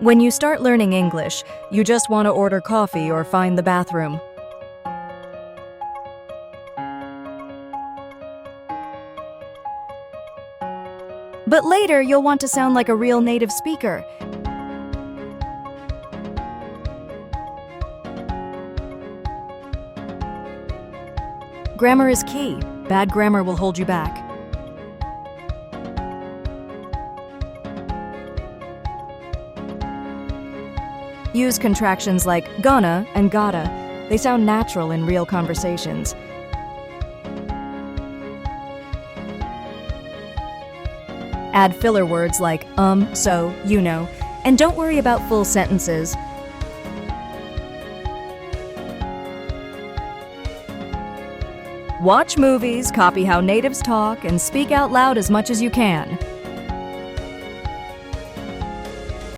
When you start learning English, you just want to order coffee or find the bathroom. But later, you'll want to sound like a real native speaker. Grammar is key. Bad grammar will hold you back. Use contractions like gonna and gotta. They sound natural in real conversations. Add filler words like so, you know, and don't worry about full sentences. Watch movies, copy how natives talk, and speak out loud as much as you can.